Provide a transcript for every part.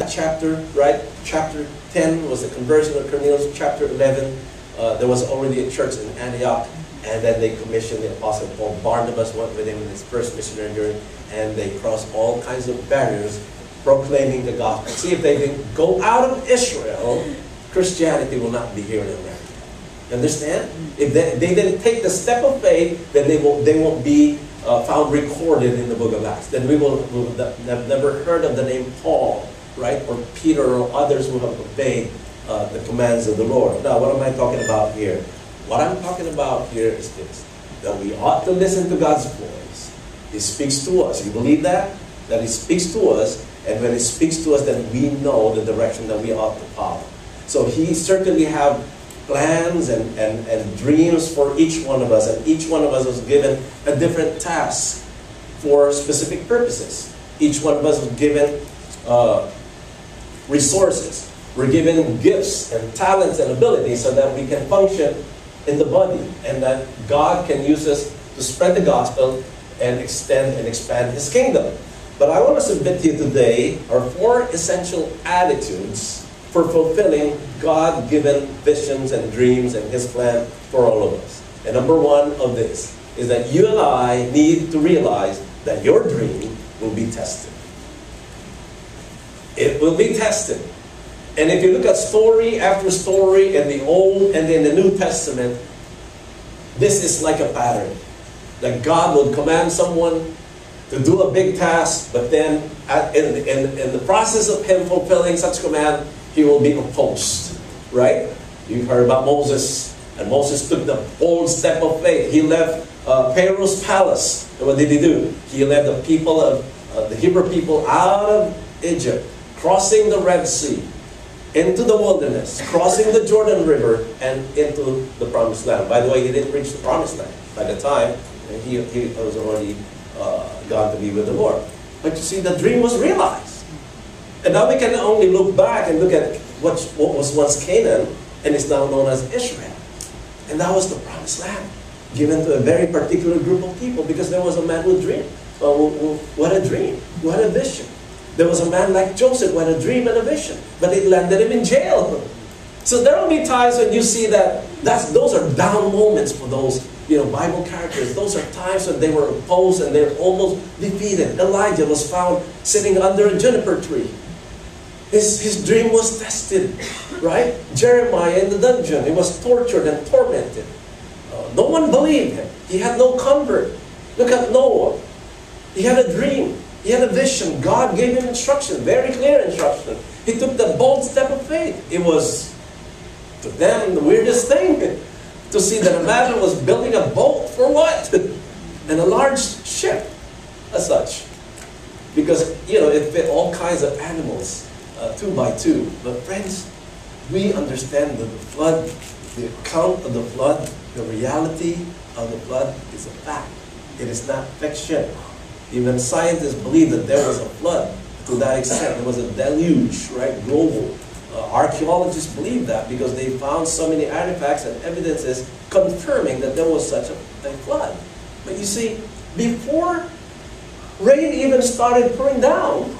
chapter, right? Chapter 10 was the conversion of Cornelius. Chapter 11, there was already a church in Antioch, and then they commissioned the Apostle Paul. Barnabas went with him in his first missionary journey, and they crossed all kinds of barriers, proclaiming the gospel. See, if they didn't go out of Israel, Christianity will not be here in America. Understand? If they didn't take the step of faith, then they won't be found recorded in the book of Acts. Then we will have never heard of the name Paul, right? Or Peter or others who have obeyed the commands of the Lord. Now, what am I talking about here? What I'm talking about here is this, that we ought to listen to God's voice. He speaks to us. You believe that? That He speaks to us, and when He speaks to us, then we know the direction that we ought to follow. So He certainly have plans and dreams for each one of us, and each one of us was given a different task for specific purposes. Each one of us was given resources. We're given gifts and talents and abilities so that we can function in the body, and that God can use us to spread the gospel and extend and expand His kingdom. But I want to submit to you today are 4 essential attitudes for fulfilling God-given visions and dreams and His plan for all of us. And number 1 of this is that you and I need to realize that your dream will be tested. It will be tested. And if you look at story after story in the Old and in the New Testament, this is like a pattern. That God will command someone to do a big task, but then in the process of him fulfilling such command, he will be opposed. Right? You've heard about Moses. And Moses took the bold step of faith. He left Pharaoh's palace. And what did he do? He led the people of the Hebrew people out of Egypt, crossing the Red Sea, into the wilderness, crossing the Jordan River, and into the Promised Land. By the way, he didn't reach the Promised Land. By the time, he was already gone to be with the Lord. But you see, the dream was realized. And now we can only look back and look at what was once Canaan, and is now known as Israel. And that was the Promised Land, given to a very particular group of people, because there was a man who dreamed. What a dream. What a vision. There was a man like Joseph who had a dream and a vision, but it landed him in jail. So there will be times when you see that those are down moments for those Bible characters. Those are times when they were opposed and they were almost defeated. Elijah was found sitting under a juniper tree. His dream was tested, right? Jeremiah in the dungeon, he was tortured and tormented. No one believed him. He had no convert. Look at Noah. He had a dream. He had a vision. God gave him instruction, very clear instruction. He took the bold step of faith. It was, to them, the weirdest thing to see that a man was building a boat for what? And a large ship as such. Because, it fit all kinds of animals, 2 by 2. But friends, we understand that the flood, the account of the flood, the reality of the flood is a fact. It is not fiction. Even scientists believe that there was a flood to that extent. There was a deluge, right? Global. Archaeologists believe that because they found so many artifacts and evidences confirming that there was such a flood. But you see, before rain even started pouring down,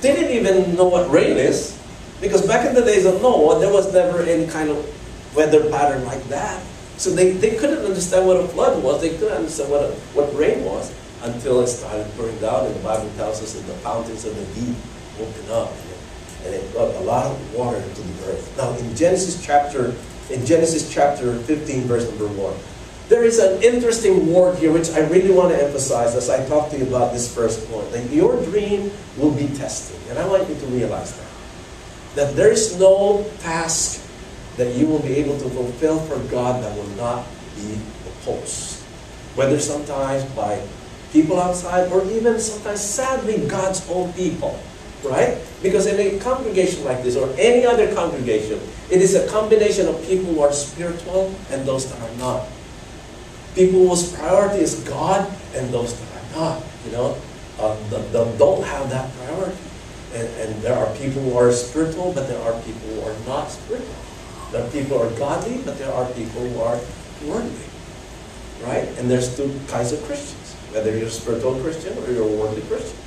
they didn't even know what rain is. Because back in the days of Noah, there was never any kind of weather pattern like that. So they couldn't understand what a flood was. They couldn't understand what rain was until it started pouring down. And the Bible tells us that the fountains of the deep opened up, and it brought a lot of water to the earth. Now in Genesis chapter 15, verse number 1, there is an interesting word here which I really want to emphasize as I talk to you about this first point. That your dream will be tested. And I want you to realize that there is no task that you will be able to fulfill for God that will not be opposed. Whether sometimes by people outside or even sometimes, sadly, God's own people. Right? Because in a congregation like this or any other congregation, it is a combination of people who are spiritual and those that are not. People whose priority is God and those that are not. Don't have that priority. And there are people who are spiritual, but there are people who are not spiritual. There are people who are godly, but there are people who are worldly. Right? And there's 2 kinds of Christians. Whether you're a spiritual Christian or you're a worldly Christian.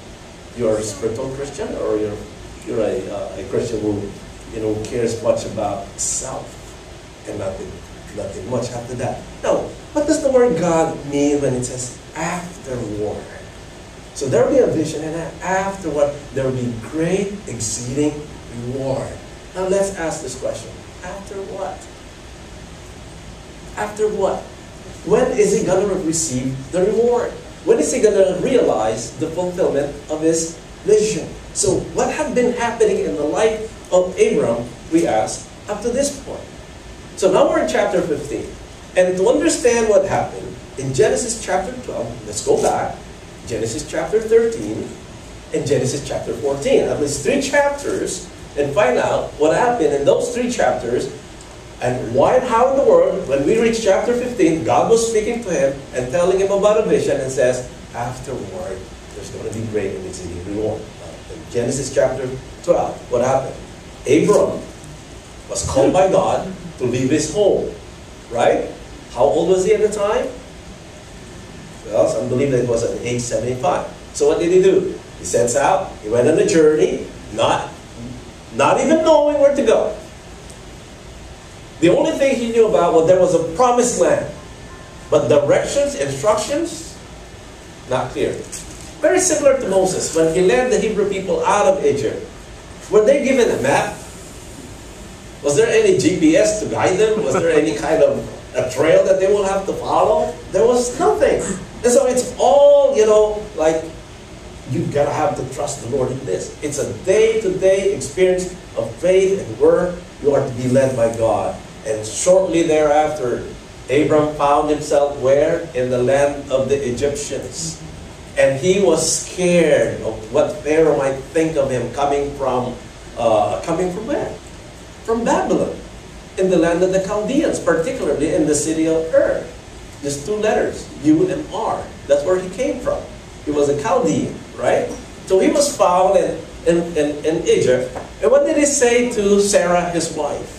you're a spiritual Christian, or you're a Christian who cares much about self and nothing much after that. No, what does the word God mean when it says afterward? So there will be a vision, and afterward there will be great exceeding reward. Now let's ask this question: after what? After what? When is he going to receive the reward? When is he going to realize the fulfillment of his vision? So what had been happening in the life of Abram, we ask, up to this point? So now we're in chapter 15. And to understand what happened in Genesis chapter 12, let's go back. Genesis chapter 13 and Genesis chapter 14. At least 3 chapters, and find out what happened in those 3 chapters. And why and how in the world, when we reach chapter 15, God was speaking to him and telling him about a vision and says, afterward, there's going to be great and exceeding reward. In Genesis chapter 12, what happened? Abram was called by God to leave his home, right? How old was he at the time? Well, some believe that it was at age 75. So what did he do? He sets out, he went on a journey, not even knowing where to go. The only thing he knew about was there was a promised land. But directions, instructions, not clear. Very similar to Moses when he led the Hebrew people out of Egypt. Were they given a map? Was there any GPS to guide them? Was there any kind of a trail that they will have to follow? There was nothing. And so it's all, like, you've got to have to trust the Lord in this. It's a day-to-day experience of faith and work. You are to be led by God. And shortly thereafter, Abram found himself where? In the land of the Egyptians. And he was scared of what Pharaoh might think of him coming from where? From Babylon. In the land of the Chaldeans, particularly in the city of Ur. Just 2 letters, U and R. That's where he came from. He was a Chaldean, right? So he was found in Egypt. And what did he say to Sarah, his wife?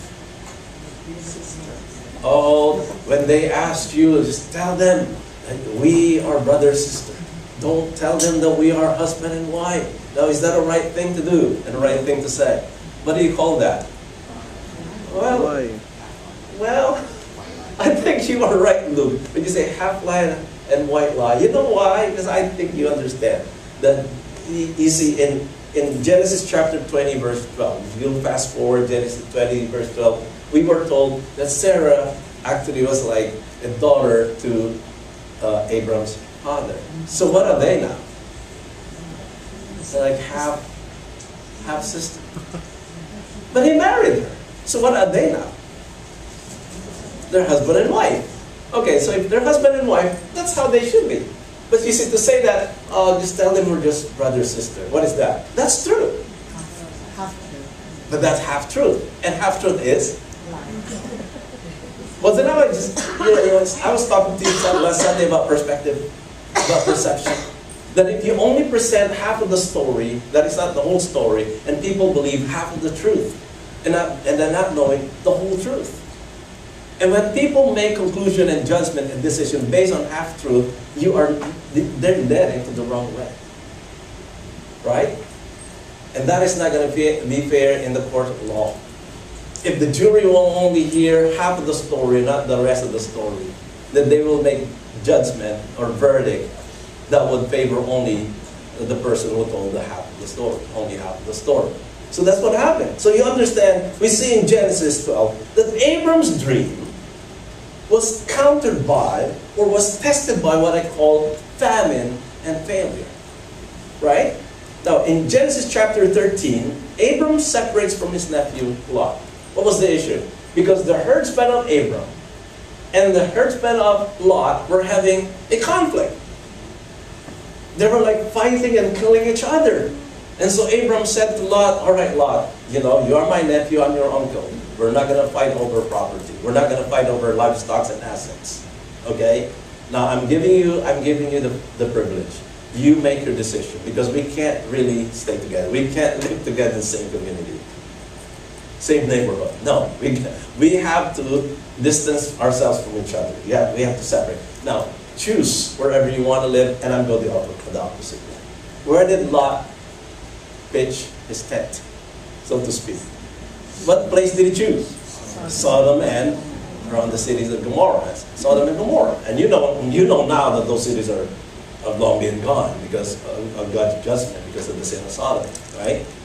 Oh, when they ask you, just tell them that we are brother and sister. Don't tell them that we are husband and wife. Now, is that a right thing to do and a right thing to say? What do you call that? Well, I think you are right, Luke, when you say half lie and white lie. You know why? Because I think you understand that, you see, in Genesis chapter 20, verse 12, if you fast forward Genesis 20, verse 12, we were told that Sarah actually was like a daughter to Abram's father. So what are they now? It's like half sister. But he married her. So what are they now? They're husband and wife. Okay, so if they're husband and wife, that's how they should be. But you see, to say that, just tell them we're just brother, sister. What is that? That's true. But that's half-truth. And half-truth is? Well, then I was talking to you last Sunday about perspective, about perception. That if you only present half of the story, that is not the whole story, and people believe half of the truth, and they're not knowing the whole truth. And when people make conclusion and judgment and decision based on half-truth, they're led into the wrong way. Right? And that is not going to be fair in the court of law. If the jury will only hear half of the story, not the rest of the story, then they will make judgment or verdict that would favor only the person who told the half of the story, only half of the story. So that's what happened. So you understand, we see in Genesis 12 that Abram's dream was countered by, or was tested by, what I call famine and failure. Right? Now, in Genesis chapter 13, Abram separates from his nephew Lot. What was the issue? Because the herdsmen of Abram and the herdsmen of Lot were having a conflict. They were like fighting and killing each other. And so Abram said to Lot, all right, Lot, you are my nephew, I'm your uncle. We're not going to fight over property. We're not going to fight over livestock and assets. Okay? Now, I'm giving you the privilege. You make your decision, because we can't really stay together. We can't live together in the same community, same neighborhood. No, we have to distance ourselves from each other. Yeah, we have to separate. Now, choose wherever you want to live, and I'm going the opposite way. Where did Lot pitch his tent, so to speak. What place did he choose? Sodom and around the cities of Gomorrah. Sodom and Gomorrah. And you know now that those cities have long been gone because of God's judgment, because of the sin of Sodom, right?